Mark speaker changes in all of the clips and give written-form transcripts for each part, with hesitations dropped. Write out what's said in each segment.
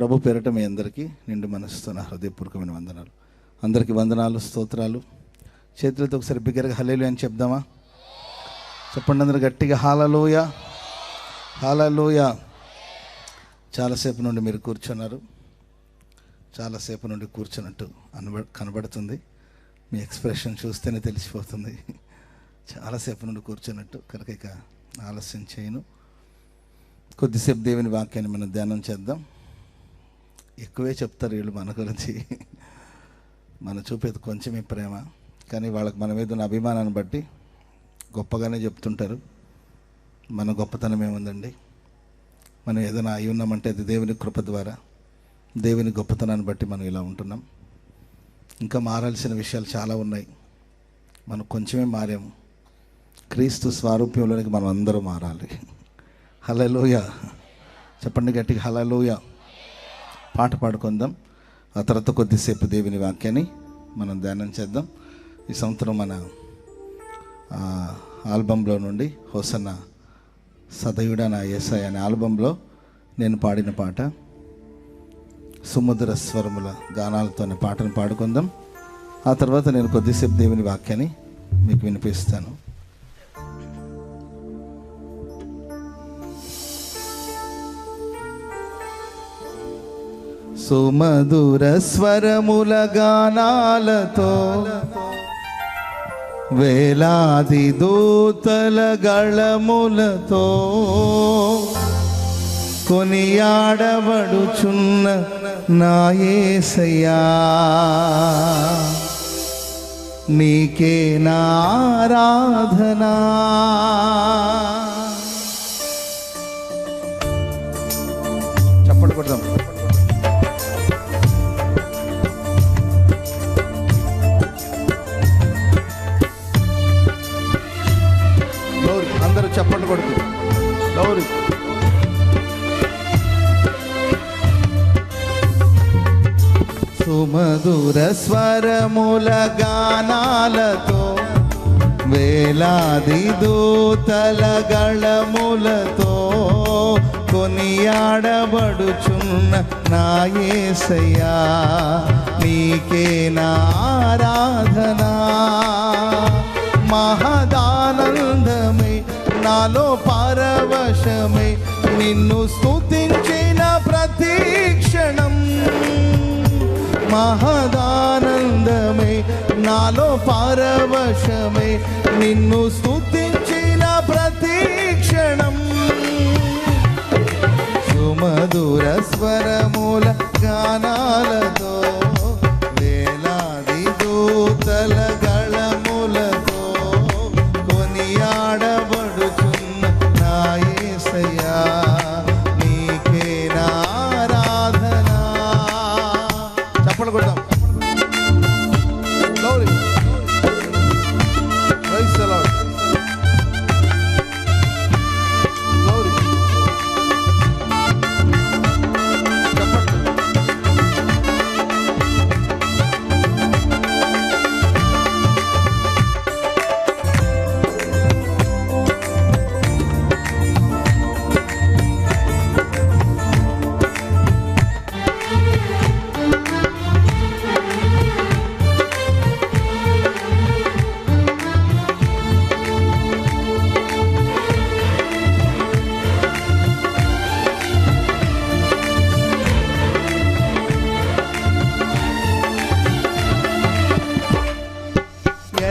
Speaker 1: ప్రభు పేరట మీ అందరికీ నిండు మనసుతో నా హృదయపూర్వకమైన వందనాలు. అందరికీ వందనాలు, స్తోత్రాలు. చేతులతో ఒకసారి బిగ్గరగా హల్లెలూయా అని చెప్దామా? చెప్పండి అందరూ గట్టిగా, హల్లెలూయా హల్లెలూయా. చాలాసేపు నుండి మీరు కూర్చున్నారు, చాలాసేపు నుండి కూర్చున్నట్టు కనబడుతుంది. మీ ఎక్స్ప్రెషన్ చూస్తేనే తెలిసిపోతుంది చాలాసేపు నుండి కూర్చున్నట్టు. కనుక ఇక ఆలస్యం చేయను, కొద్దిసేపు దేవుని వాక్యాన్ని మనం ధ్యానం చేద్దాం. ఎక్కువే చెప్తారు వీళ్ళు మన గురించి, మనం చూపేది కొంచెమే ప్రేమ, కానీ వాళ్ళకి మన మీద ఉన్న అభిమానాన్ని బట్టి గొప్పగానే చెప్తుంటారు. మన గొప్పతనం ఏముందండి? మనం ఏదైనా అయి ఉన్నామంటే అది దేవుని కృప ద్వారా, దేవుని గొప్పతనాన్ని బట్టి మనం ఇలా ఉంటున్నాం. ఇంకా మారాల్సిన విషయాలు చాలా ఉన్నాయి. మనం కొంచెమే మారాము. క్రీస్తు స్వారూప్యంలోనికి మనం అందరూ మారాలి. హల్లెలూయా చెప్పండి గట్టిగా, హల్లెలూయా. పాట పాడుకుందాం, ఆ తర్వాత కొద్దిసేపు దేవుని వాక్యాన్ని మనం ధ్యానం చేద్దాం. ఈ సంవత్సరం మన ఆల్బంలో నుండి హోసన్న సదయుడా నా యేసయ్య అనే ఆల్బంలో నేను పాడిన పాట సుమధుర స్వరముల గానాలతో అనే పాటను పాడుకుందాం. ఆ తర్వాత నేను కొద్దిసేపు దేవుని వాక్యాన్ని మీకు వినిపిస్తాను. సుమధుర స్వరముల గానాలతో వేలాది దూతల గళములతో కొనియాడబడుచున్న నా యేసయ్యా, నీకే నా ఆరాధనా. చప్పట్లు కొడదాం. అందరూ చప్పట్లు కొడుతూ గౌరీ. సుమధుర స్వరముల గానాలతో వేలాది దూతల గళములతో కొనియాడబడుచున్న నా యేసయ్యా, నీకే నా ఆరాధనా. మహదానందమై నాలో పరవశమై నిన్ను స్తుతించిన ప్రతి క్షణం. మహదానందమై నాలో పరవశమై నిన్ను స్తుతించిన ప్రతి క్షణం. సుమధుర స్వరముల గానాలతో వేలాది దూతల గళములతో కొనియాడబడుచున్న నా యేసయ్యా, నీకే నా ఆరాధనా. చప్పట్లు కొడదాం. Glory, praise the lord, glory.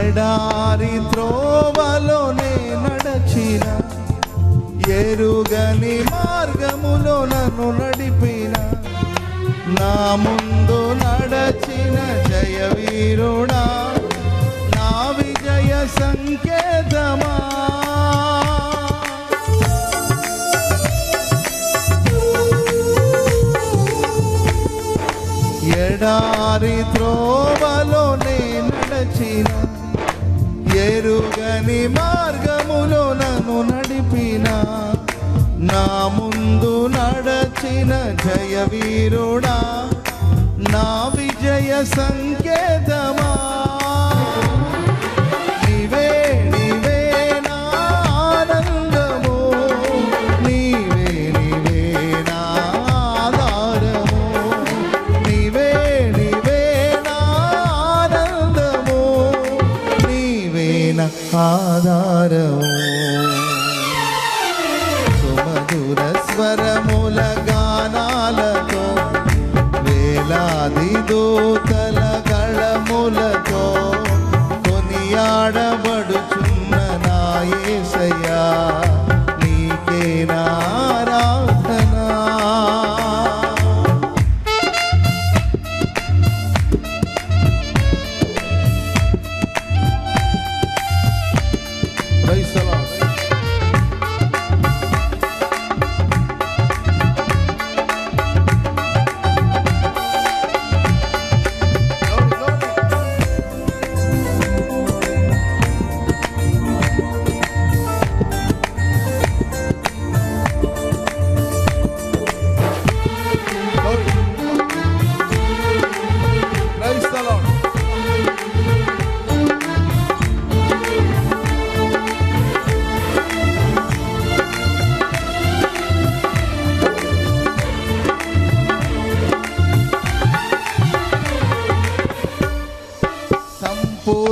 Speaker 1: ఎడారి త్రోవలోనే నడచిన, ఎరుగని మార్గములో నన్ను నడిపిన, నా ముందు నడచిన జయవీరుడా, నా విజయ సంకేతమా. ఎడారి త్రోవలోనే నడచిన, ఎరుగని మార్గములో నన్ను నడిపిన, నా ముందు నడచిన జయవీరుడా, నా విజయ సంకేతమా. నీవే నీవే నా ఆనందము, నీవే నీవే నా ఆధారము.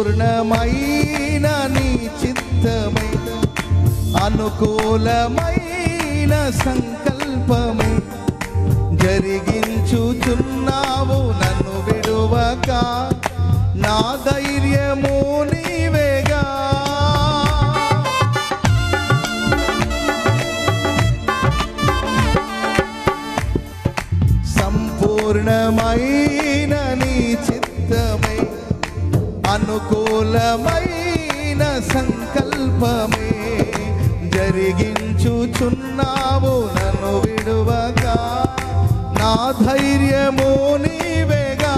Speaker 1: సంపూర్ణమైన నీ చిత్తమై అనుకూలమైన సంకల్పమే జరిగించుచున్నావు నన్ను విడువక నా ధైర్యము నీవేగా సంపూర్ణమైన నీ చిత్తమై అనుకూలమైన సంకల్పమే జరిగించుచున్నావు నన్ను విడువక నా ధైర్యము నీవేగా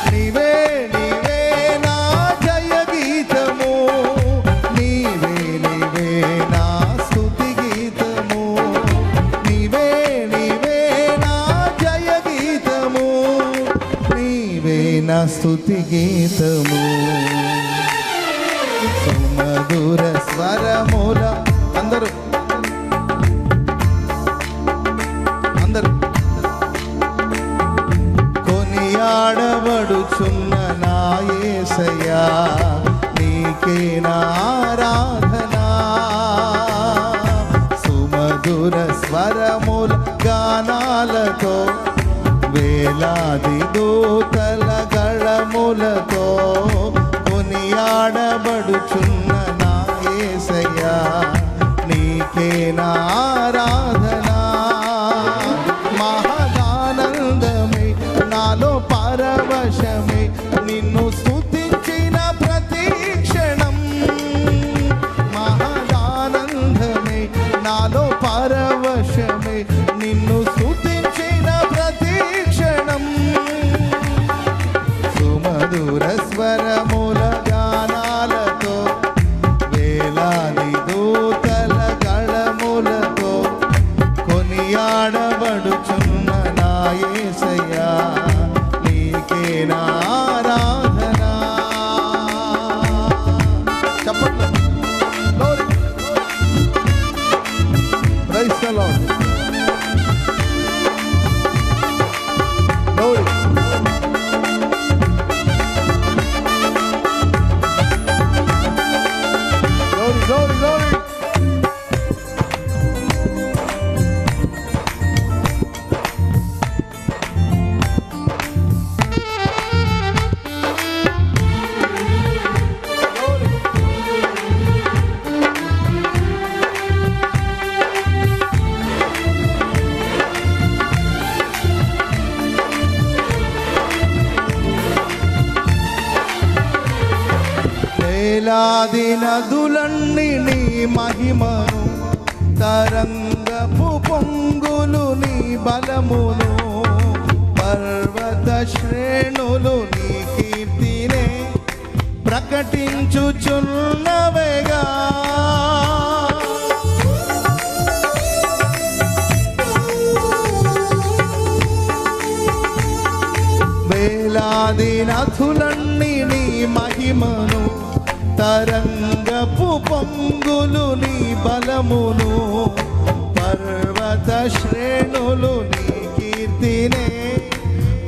Speaker 1: నీవే నీవే నా జయ గీతము నీవే నీవే నా స్తుతి గీతము నీవే నీవే నా జయ గీతము నీవే నా స్తుతి గీతము సుమధుర స్వరముల అందరూ కొనియాడబడుచున్న నా యేసయ్యా నీకే నా ఆరాధన సుమధుర స్వరముల గానాలతో వేలాది దూతల గళములతో కొనియాడబడుచున్న నా యేసయ్యా నీకే నా ఆరాధన మహదానందమే నాలో పరవశమే నిన్ను స్తుతించిన ప్రతి క్షణం మహదానందమే నాలో పరవశమే నిన్ను స్తుతించిన ప్రతి క్షణం సుమధుర స్వరముల గానాలతో వేలాది దూతల గళములతో కొనియాడబడుచున్న నా యేసయ్యా నీకే నా ఆరాధన చెప్పండి praise the lord glory glory, glory. వేలాది నదులన్నీ నీ మహిమను తరంగపు పొంగులు నీ బలమును పర్వత శ్రేణులు నీ కీర్తినే ప్రకటించుచున్నవేగా వేలాది నదులన్నీ నీ మహిమను తరంగపు పొంగులు నీ బలమును పర్వత శ్రేణులు నీ కీర్తినే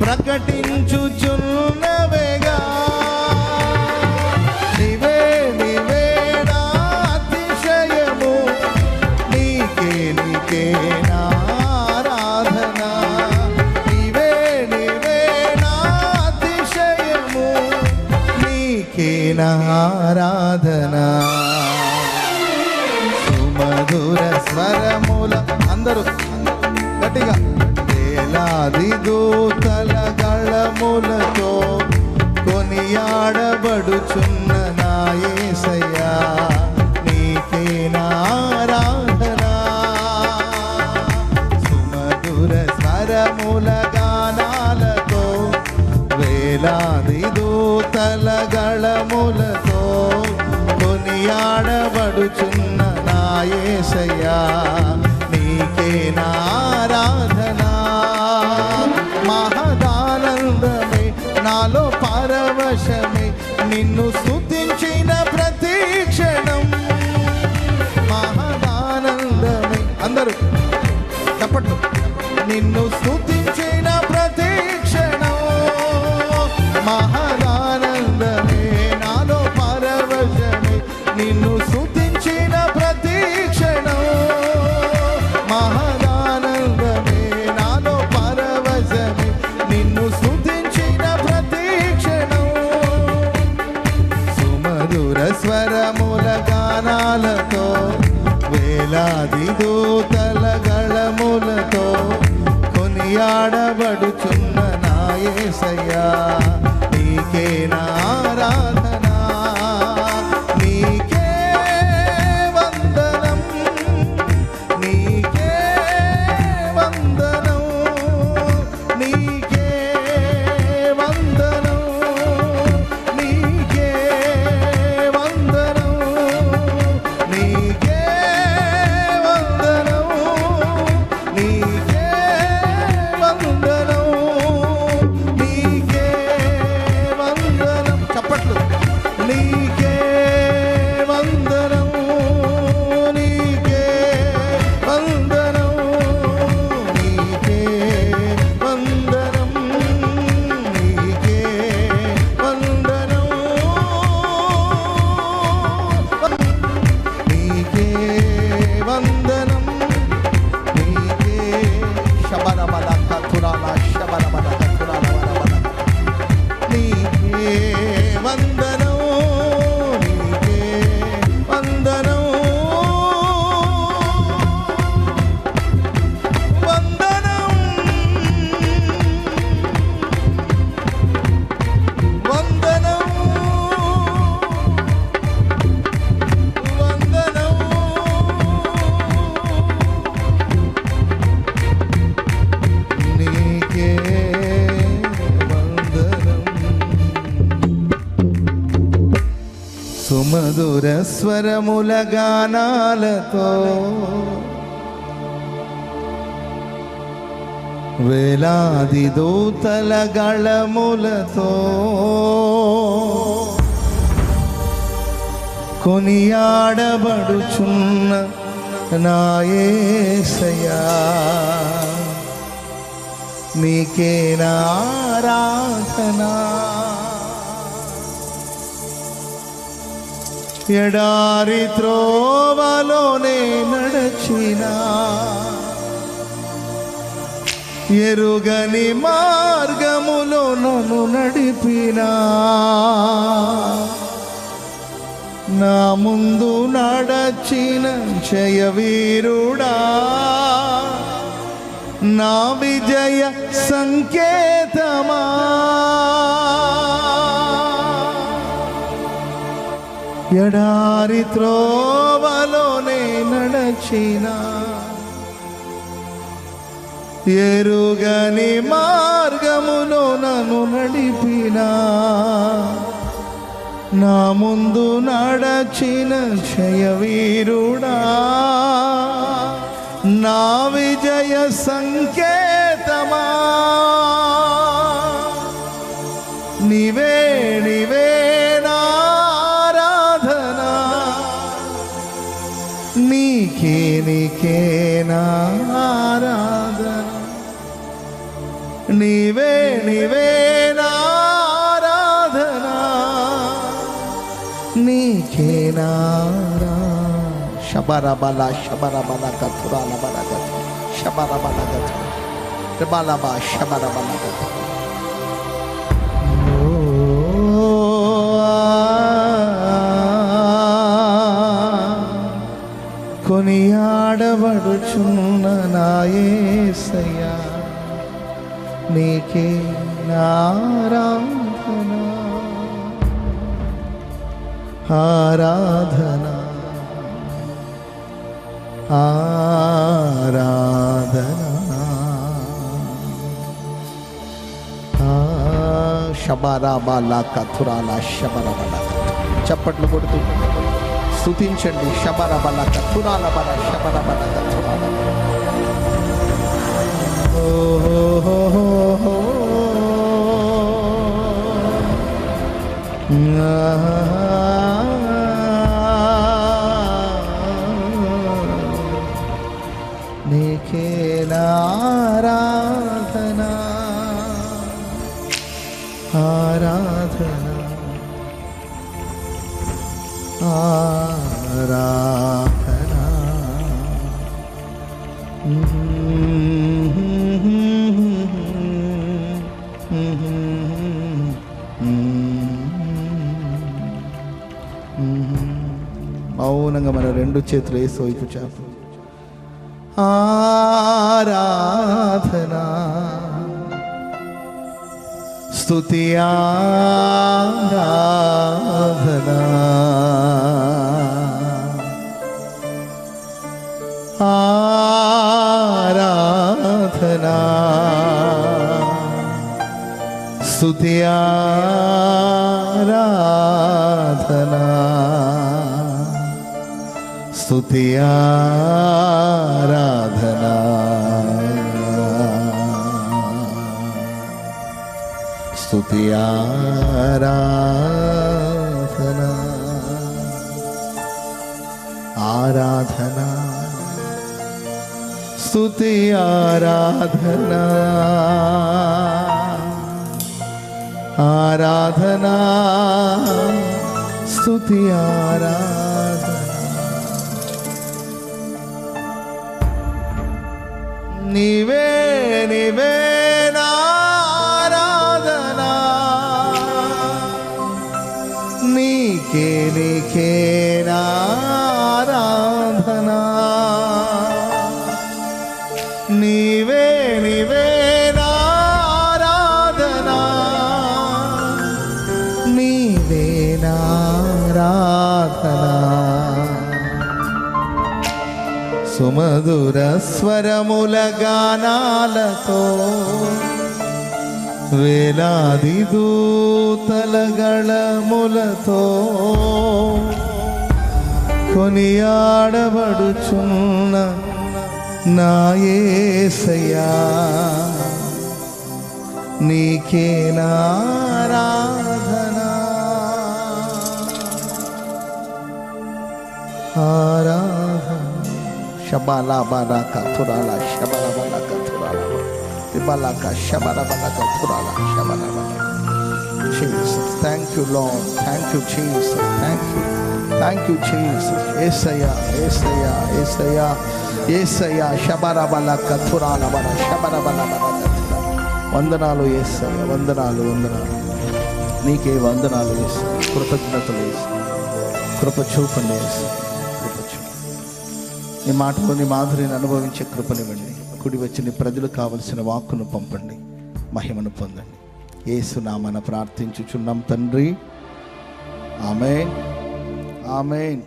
Speaker 1: ప్రకటించుచున్నవేగా నీవే నీవే నా అతిశయము నీకే నీకే నా ఆరాధన నీవే నీవే నా అతిశయము నీకే నా ఆరాధన సుమధుర స్వరముల అందరూ గట్టిగా వేలాది దూతల గళములతో కొనియాడబడుచున్న నా యేసయ్యా నీకే నా ఆరాధన సుమధుర స్వరముల గానాలతో వేలాది దూతల గళములతో కొనియాడబడుచున్న నా యేసయ్యా నీకే నా ఆరాధన మహదానందమే నాలో పరవశమే నిన్ను స్తుతించిన ప్రతి క్షణం మహదానందమే అందరూ చెప్పట్లు నిన్ను స్తుతించిన ప్రతి క్షణం మహదానందమే కొనియాడబడుచున్న నా యేసయ్యా, నీకే నా ఆరాధన, నీకే వందనం, నీకే వందనం, నీకే వందనం, నీకే వందనం, నీకే వందనం, నీకే వందనం, నీకే వందనం. చప్పట్లు. నీకే వందనం, నీకే వందనం, నీకే వందనం, నీకే వందనం, నీకే వందనం, నీకే శబరమల కతురాల శబరమల కతురాల వరమల, నీకే వందనం, నీకే వందనం, వందనం, వందనం, వందనం, నీకే వందనం. సుమధుర స్వరముల గానాలతో వేలాది దూతల గళములతో కొనియాడబడుచున్న నా యేసయ్యా, నీకే నా ఆరాధన. ఎడారి త్రోవలోనే నడచిన, ఎరుగని మార్గములో నన్ను నడిపినా, నా ముందు నడచిన జయవీరుడా, నా విజయ సంకేతమా, ఎడారి త్రోవలోనే నడచిన, ఎరుగని మార్గములో నన్ను నడిపినా, నా ముందు నడచిన జయవీరుడా, నా విజయ సంకేతమా, నీవే నీవే నా ఆరాధన, నీకే నీకే నా ఆరాధన, నీవే నీవే నా ఆరాధన, నీకే నా శబరబల శబరబల కతురాల బలగత శబరబల గత బలబా శబరబల గత. కొనియాడబడుచున్న నా యేసయ్యా, నీకే నా ఆరాధన, ఆరాధన, ఆరాధన. శబరబల కతురాల శబరబల. చప్పట్లు కొడుతూ స్తుతించండి. శబరబల కతురాల బల శబరబల కతురాల. నీకే నా ఆరాధన, ఆరాధన, ఆరాధన. మౌనంగా మన రెండు చేతులు వేసి వైపు చాపు. ఆరాధన, స్తుతి ఆరాధనా ఆరాధనా స్తుతి ఆరాధనా స్తుతి ఆరాధనా స్తుతి ఆరాధనా ఆరాధనా స్తుతి ఆరాధనా ఆరాధనా స్తుతి ఆరాధనా నీవే నీవే నా ఆరాధనా నీకే నీకే నా ఆరాధనా నీవే నీవే నా ఆరాధనా నీవే నా ఆరాధనా సుమధుర స్వరముల గానాలతో వేలాది దూతల గళములతో కొనియాడబడుచున్న నా యేసయ్యా నీకే నా ఆరాధనా ఆరాధనా శబాలా బాలాక తురాలా Sabala బాలాక తురాలా ఇబాలాక Sabala బాలాక తురాలా Sabala బాలాక. Jesus, thank you Lord, thank you Jesus, thank you Jesus. యేసయ్యా యేసయ్యా యేసయ్యా యేసయ్యా శబల బాలాక తురాలా బాలా శబల బాలాక వందనాలు యేసయ్యా వందనాలు వందనాలు నీకే వందనాలు యేసయ్యా కృతజ్ఞతలు యేసయ్యా కృప చూపండి యేసయ్యా నీ మాటలో నీ మాధుర్యాన్ని అనుభవించే కృపనివ్వండి. కుడి వచ్చి నీ ప్రజలు కావలసిన వాక్కును పంపండి, మహిమను పొందండి. యేసు నామమున ప్రార్థించుచున్నాం తండ్రి, ఆమేన్ ఆమేన్.